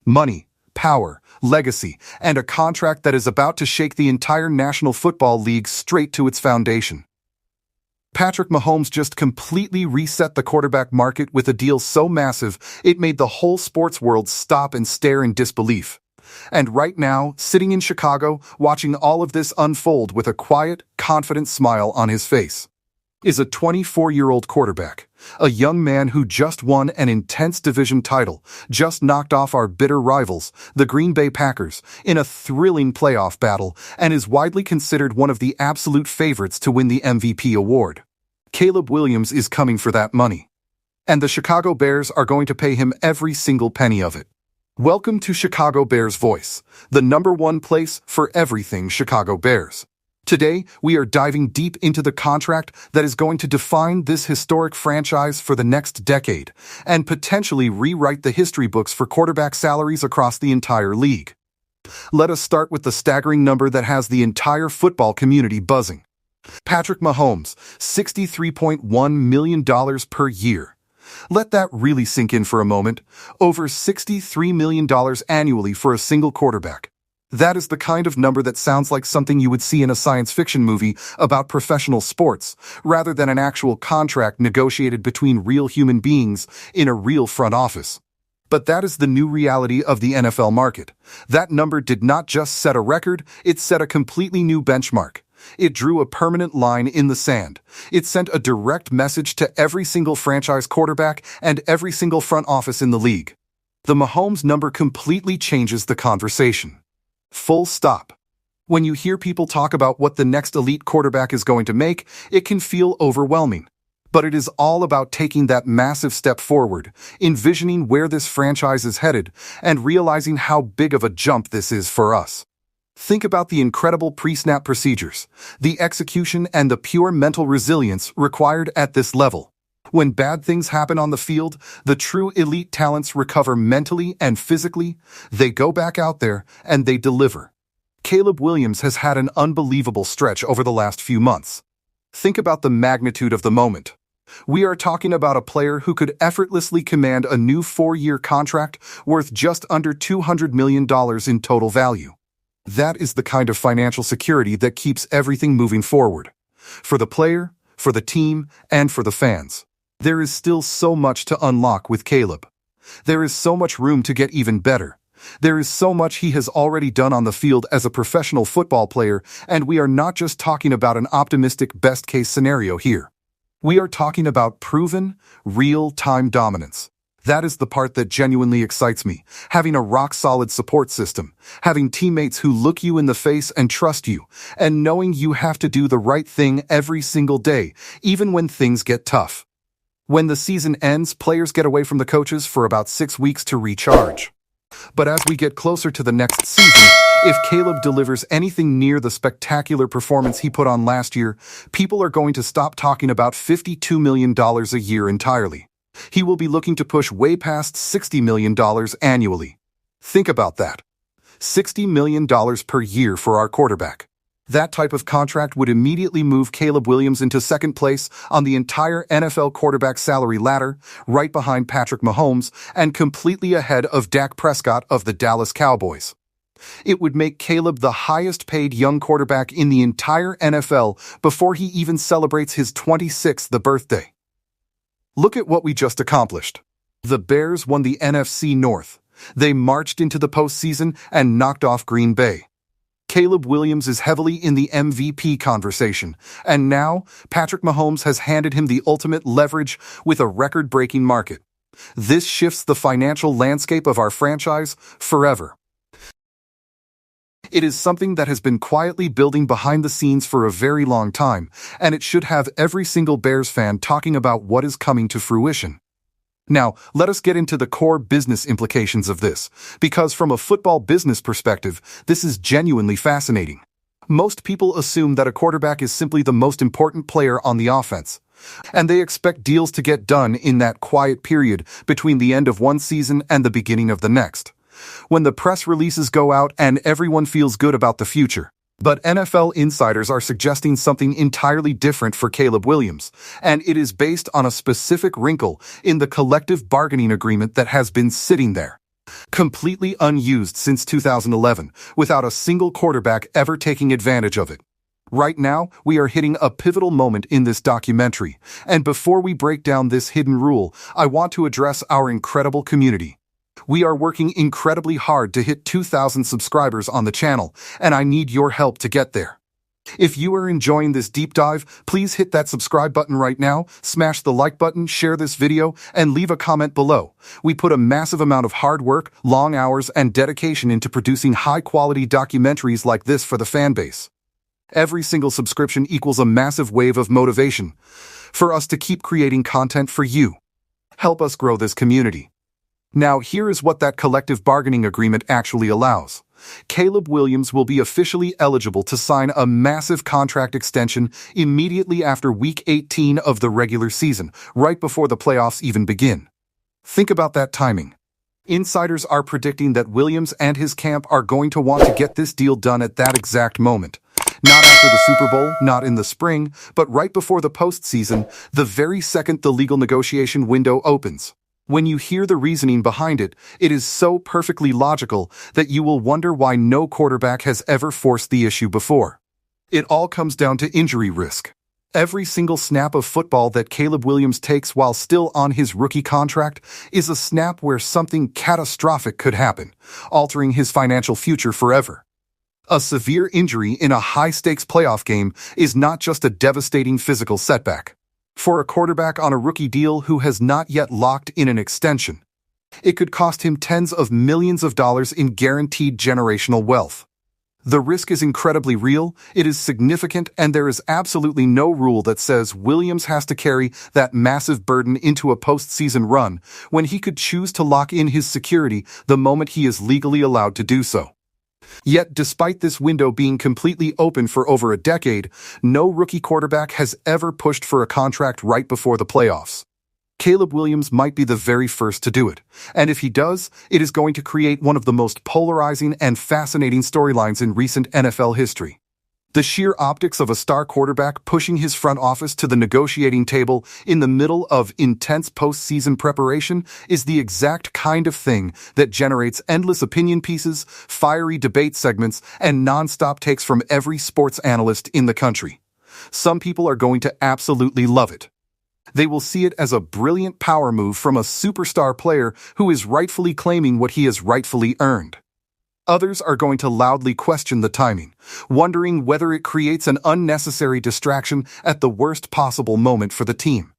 Money, power, legacy, and a contract that is about to shake the entire National Football League straight to its foundation. Patrick Mahomes just completely reset the quarterback market with a deal so massive it made the whole sports world stop and stare in disbelief. And right now, sitting in Chicago, watching all of this unfold with a quiet, confident smile on his face, is a 24-year-old quarterback, a young man who just won an intense division title, just knocked off our bitter rivals, the Green Bay Packers, in a thrilling playoff battle, and is widely considered one of the absolute favorites to win the MVP award. Caleb Williams is coming for that money. And the Chicago Bears are going to pay him every single penny of it. Welcome to Chicago Bears Voice, the #1 place for everything Chicago Bears. Today, we are diving deep into the contract that is going to define this historic franchise for the next decade and potentially rewrite the history books for quarterback salaries across the entire league. Let us start with the staggering number that has the entire football community buzzing. Patrick Mahomes, $63.1 million per year. Let that really sink in for a moment. Over $63 million annually for a single quarterback. That is the kind of number that sounds like something you would see in a science fiction movie about professional sports, rather than an actual contract negotiated between real human beings in a real front office. But that is the new reality of the NFL market. That number did not just set a record, it set a completely new benchmark. It drew a permanent line in the sand. It sent a direct message to every single franchise quarterback and every single front office in the league. The Mahomes number completely changes the conversation. Full stop. When you hear people talk about what the next elite quarterback is going to make, it can feel overwhelming. But it is all about taking that massive step forward, envisioning where this franchise is headed, and realizing how big of a jump this is for us. Think about the incredible pre-snap procedures, the execution and the pure mental resilience required at this level. When bad things happen on the field, the true elite talents recover mentally and physically. They go back out there and they deliver. Caleb Williams has had an unbelievable stretch over the last few months. Think about the magnitude of the moment. We are talking about a player who could effortlessly command a new 4-year contract worth just under $200 million in total value. That is the kind of financial security that keeps everything moving forward. For the player, for the team, and for the fans. There is still so much to unlock with Caleb. There is so much room to get even better. There is so much he has already done on the field as a professional football player, and we are not just talking about an optimistic best-case scenario here. We are talking about proven, real-time dominance. That is the part that genuinely excites me, having a rock-solid support system, having teammates who look you in the face and trust you, and knowing you have to do the right thing every single day, even when things get tough. When the season ends, players get away from the coaches for about 6 weeks to recharge. But as we get closer to the next season, if Caleb delivers anything near the spectacular performance he put on last year, people are going to stop talking about $52 million a year entirely. He will be looking to push way past $60 million annually. Think about that. $60 million per year for our quarterback. That type of contract would immediately move Caleb Williams into second place on the entire NFL quarterback salary ladder, right behind Patrick Mahomes, and completely ahead of Dak Prescott of the Dallas Cowboys. It would make Caleb the highest-paid young quarterback in the entire NFL before he even celebrates his 26th birthday. Look at what we just accomplished. The Bears won the NFC North. They marched into the postseason and knocked off Green Bay. Caleb Williams is heavily in the MVP conversation, and now Patrick Mahomes has handed him the ultimate leverage with a record-breaking market. This shifts the financial landscape of our franchise forever. It is something that has been quietly building behind the scenes for a very long time, and it should have every single Bears fan talking about what is coming to fruition. Now, let us get into the core business implications of this, because from a football business perspective, this is genuinely fascinating. Most people assume that a quarterback is simply the most important player on the offense, and they expect deals to get done in that quiet period between the end of one season and the beginning of the next, when the press releases go out and everyone feels good about the future. But NFL insiders are suggesting something entirely different for Caleb Williams, and it is based on a specific wrinkle in the collective bargaining agreement that has been sitting there. Completely unused since 2011, without a single quarterback ever taking advantage of it. Right now, we are hitting a pivotal moment in this documentary, and before we break down this hidden rule, I want to address our incredible community. We are working incredibly hard to hit 2,000 subscribers on the channel, and I need your help to get there. If you are enjoying this deep dive, please hit that subscribe button right now, smash the like button, share this video, and leave a comment below. We put a massive amount of hard work, long hours, and dedication into producing high-quality documentaries like this for the fanbase. Every single subscription equals a massive wave of motivation for us to keep creating content for you. Help us grow this community. Now, here is what that collective bargaining agreement actually allows. Caleb Williams will be officially eligible to sign a massive contract extension immediately after Week 18 of the regular season, right before the playoffs even begin. Think about that timing. Insiders are predicting that Williams and his camp are going to want to get this deal done at that exact moment. Not after the Super Bowl, not in the spring, but right before the postseason, the very second the legal negotiation window opens. When you hear the reasoning behind it, it is so perfectly logical that you will wonder why no quarterback has ever forced the issue before. It all comes down to injury risk. Every single snap of football that Caleb Williams takes while still on his rookie contract is a snap where something catastrophic could happen, altering his financial future forever. A severe injury in a high-stakes playoff game is not just a devastating physical setback. For a quarterback on a rookie deal who has not yet locked in an extension, it could cost him tens of millions of dollars in guaranteed generational wealth. The risk is incredibly real, it is significant, and there is absolutely no rule that says Williams has to carry that massive burden into a postseason run when he could choose to lock in his security the moment he is legally allowed to do so. Yet, despite this window being completely open for over a decade, no rookie quarterback has ever pushed for a contract right before the playoffs. Caleb Williams might be the very first to do it, and if he does, it is going to create one of the most polarizing and fascinating storylines in recent NFL history. The sheer optics of a star quarterback pushing his front office to the negotiating table in the middle of intense postseason preparation is the exact kind of thing that generates endless opinion pieces, fiery debate segments, and non-stop takes from every sports analyst in the country. Some people are going to absolutely love it. They will see it as a brilliant power move from a superstar player who is rightfully claiming what he has rightfully earned. Others are going to loudly question the timing, wondering whether it creates an unnecessary distraction at the worst possible moment for the team.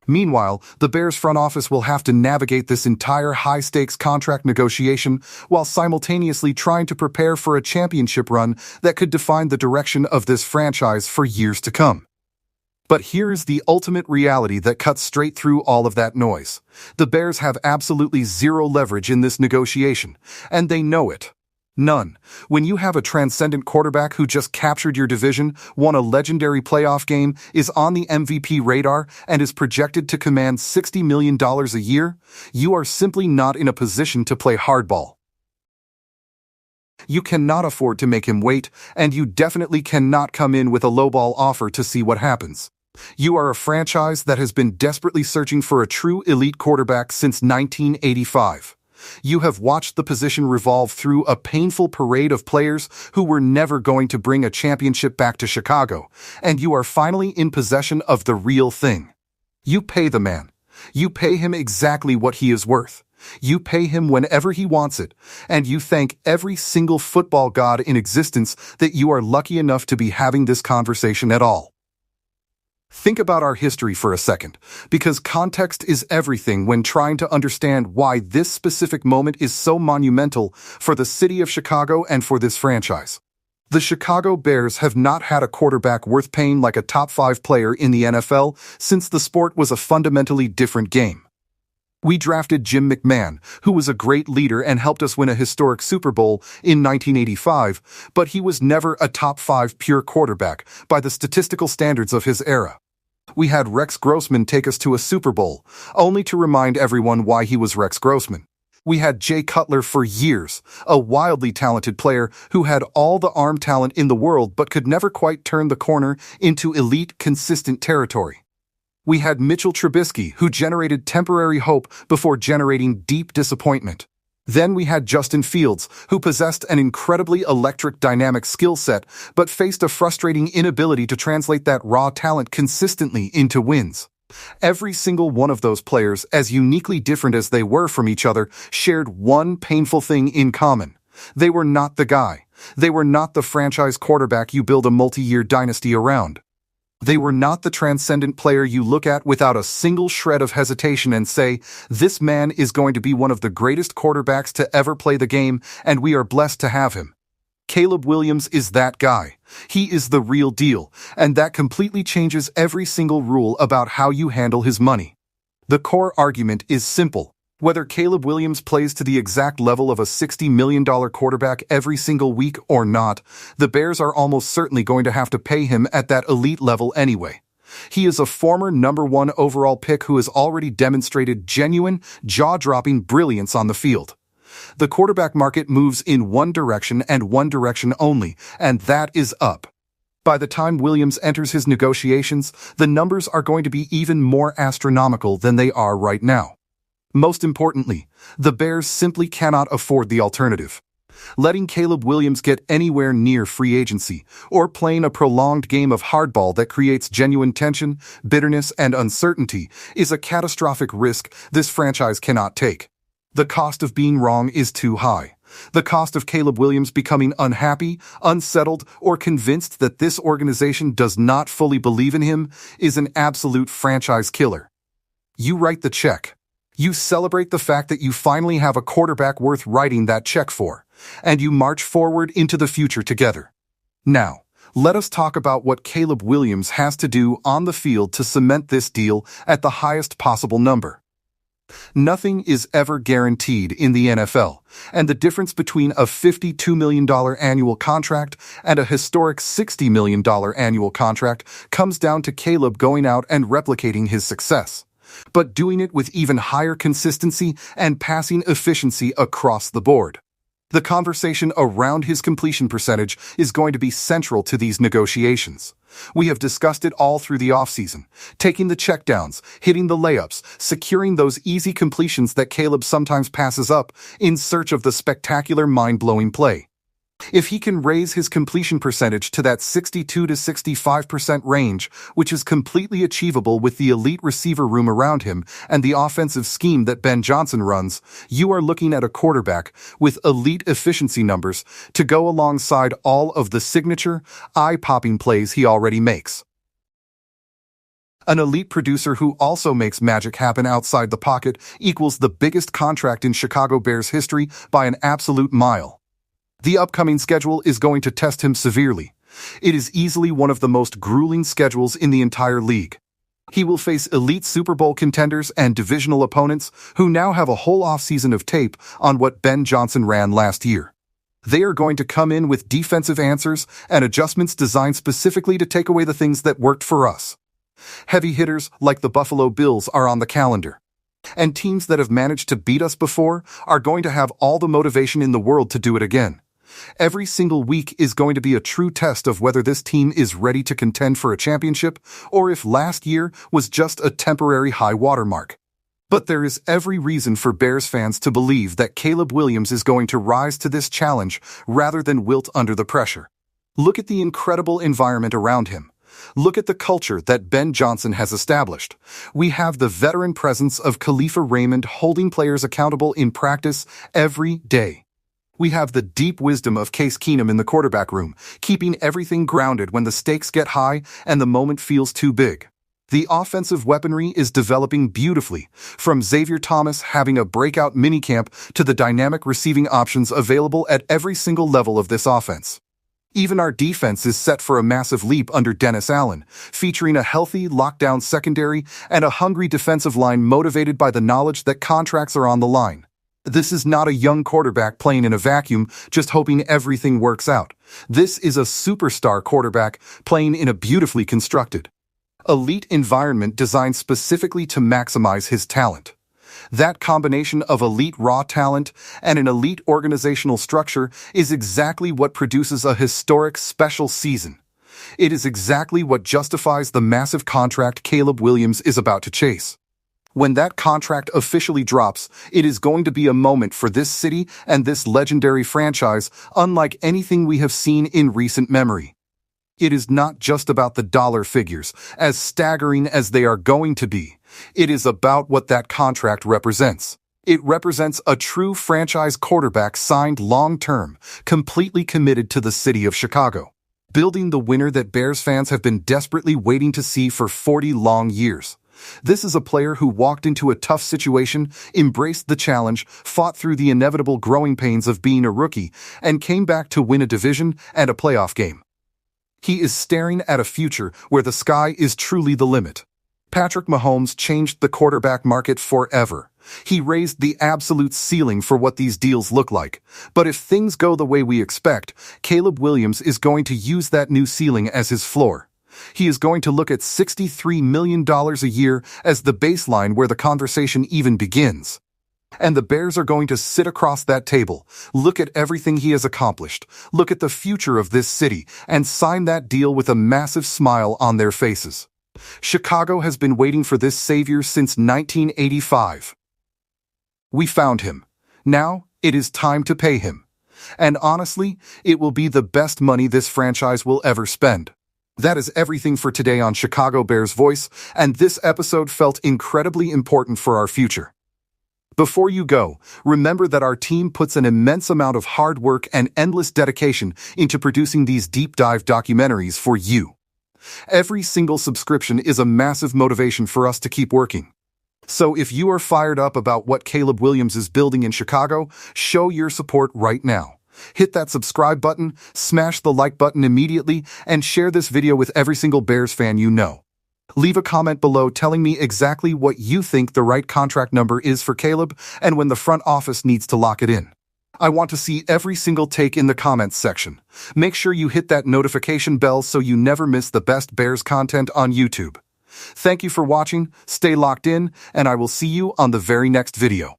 Meanwhile, the Bears front office will have to navigate this entire high-stakes contract negotiation while simultaneously trying to prepare for a championship run that could define the direction of this franchise for years to come. But here is the ultimate reality that cuts straight through all of that noise. The Bears have absolutely zero leverage in this negotiation, and they know it. None. When you have a transcendent quarterback who just captured your division, won a legendary playoff game, is on the MVP radar, and is projected to command $60 million a year, you are simply not in a position to play hardball. You cannot afford to make him wait, and you definitely cannot come in with a lowball offer to see what happens. You are a franchise that has been desperately searching for a true elite quarterback since 1985. You have watched the position revolve through a painful parade of players who were never going to bring a championship back to Chicago, and you are finally in possession of the real thing. You pay the man. You pay him exactly what he is worth. You pay him whenever he wants it, and you thank every single football god in existence that you are lucky enough to be having this conversation at all. Think about our history for a second, because context is everything when trying to understand why this specific moment is so monumental for the city of Chicago and for this franchise. The Chicago Bears have not had a quarterback worth paying like a top 5 player in the NFL since the sport was a fundamentally different game. We drafted Jim McMahon, who was a great leader and helped us win a historic Super Bowl in 1985, but he was never a top 5 pure quarterback by the statistical standards of his era. We had Rex Grossman take us to a Super Bowl, only to remind everyone why he was Rex Grossman. We had Jay Cutler for years, a wildly talented player who had all the arm talent in the world but could never quite turn the corner into elite, consistent territory. We had Mitchell Trubisky, who generated temporary hope before generating deep disappointment. Then we had Justin Fields, who possessed an incredibly electric dynamic skill set, but faced a frustrating inability to translate that raw talent consistently into wins. Every single one of those players, as uniquely different as they were from each other, shared one painful thing in common. They were not the guy. They were not the franchise quarterback you build a multi-year dynasty around. They were not the transcendent player you look at without a single shred of hesitation and say, this man is going to be one of the greatest quarterbacks to ever play the game, and we are blessed to have him. Caleb Williams is that guy. He is the real deal, and that completely changes every single rule about how you handle his money. The core argument is simple. Whether Caleb Williams plays to the exact level of a $60 million quarterback every single week or not, the Bears are almost certainly going to have to pay him at that elite level anyway. He is a former #1 overall pick who has already demonstrated genuine, jaw-dropping brilliance on the field. The quarterback market moves in one direction and one direction only, and that is up. By the time Williams enters his negotiations, the numbers are going to be even more astronomical than they are right now. Most importantly, the Bears simply cannot afford the alternative. Letting Caleb Williams get anywhere near free agency, or playing a prolonged game of hardball that creates genuine tension, bitterness, and uncertainty, is a catastrophic risk this franchise cannot take. The cost of being wrong is too high. The cost of Caleb Williams becoming unhappy, unsettled, or convinced that this organization does not fully believe in him is an absolute franchise killer. You write the check. You celebrate the fact that you finally have a quarterback worth writing that check for, and you march forward into the future together. Now, let us talk about what Caleb Williams has to do on the field to cement this deal at the highest possible number. Nothing is ever guaranteed in the NFL, and the difference between a $52 million annual contract and a historic $60 million annual contract comes down to Caleb going out and replicating his success, but doing it with even higher consistency and passing efficiency across the board. The conversation around his completion percentage is going to be central to these negotiations. We have discussed it all through the offseason, taking the checkdowns, hitting the layups, securing those easy completions that Caleb sometimes passes up in search of the spectacular mind-blowing play. If he can raise his completion percentage to that 62 to 65% range, which is completely achievable with the elite receiver room around him and the offensive scheme that Ben Johnson runs, you are looking at a quarterback with elite efficiency numbers to go alongside all of the signature, eye-popping plays he already makes. An elite producer who also makes magic happen outside the pocket equals the biggest contract in Chicago Bears history by an absolute mile. The upcoming schedule is going to test him severely. It is easily one of the most grueling schedules in the entire league. He will face elite Super Bowl contenders and divisional opponents who now have a whole offseason of tape on what Ben Johnson ran last year. They are going to come in with defensive answers and adjustments designed specifically to take away the things that worked for us. Heavy hitters like the Buffalo Bills are on the calendar. And teams that have managed to beat us before are going to have all the motivation in the world to do it again. Every single week is going to be a true test of whether this team is ready to contend for a championship or if last year was just a temporary high watermark. But there is every reason for Bears fans to believe that Caleb Williams is going to rise to this challenge rather than wilt under the pressure. Look at the incredible environment around him. Look at the culture that Ben Johnson has established. We have the veteran presence of Khalifa Raymond holding players accountable in practice every day. We have the deep wisdom of Case Keenum in the quarterback room, keeping everything grounded when the stakes get high and the moment feels too big. The offensive weaponry is developing beautifully, from Xavier Thomas having a breakout minicamp to the dynamic receiving options available at every single level of this offense. Even our defense is set for a massive leap under Dennis Allen, featuring a healthy, lockdown secondary and a hungry defensive line motivated by the knowledge that contracts are on the line. This is not a young quarterback playing in a vacuum, just hoping everything works out. This is a superstar quarterback playing in a beautifully constructed, elite environment designed specifically to maximize his talent. That combination of elite raw talent and an elite organizational structure is exactly what produces a historic special season. It is exactly what justifies the massive contract Caleb Williams is about to chase. When that contract officially drops, it is going to be a moment for this city and this legendary franchise unlike anything we have seen in recent memory. It is not just about the dollar figures, as staggering as they are going to be. It is about what that contract represents. It represents a true franchise quarterback signed long-term, completely committed to the city of Chicago, building the winner that Bears fans have been desperately waiting to see for 40 long years. This is a player who walked into a tough situation, embraced the challenge, fought through the inevitable growing pains of being a rookie, and came back to win a division and a playoff game. He is staring at a future where the sky is truly the limit. Patrick Mahomes changed the quarterback market forever. He raised the absolute ceiling for what these deals look like. But if things go the way we expect, Caleb Williams is going to use that new ceiling as his floor. He is going to look at $63 million a year as the baseline where the conversation even begins. And the Bears are going to sit across that table, look at everything he has accomplished, look at the future of this city, and sign that deal with a massive smile on their faces. Chicago has been waiting for this savior since 1985. We found him. Now, it is time to pay him. And honestly, it will be the best money this franchise will ever spend. That is everything for today on Chicago Bears Voice, and this episode felt incredibly important for our future. Before you go, remember that our team puts an immense amount of hard work and endless dedication into producing these deep dive documentaries for you. Every single subscription is a massive motivation for us to keep working. So if you are fired up about what Caleb Williams is building in Chicago, show your support right now. Hit that subscribe button, smash the like button immediately, and share this video with every single Bears fan you know. Leave a comment below telling me exactly what you think the right contract number is for Caleb and when the front office needs to lock it in. I want to see every single take in the comments section. Make sure you hit that notification bell so you never miss the best Bears content on YouTube. Thank you for watching, stay locked in, and I will see you on the very next video.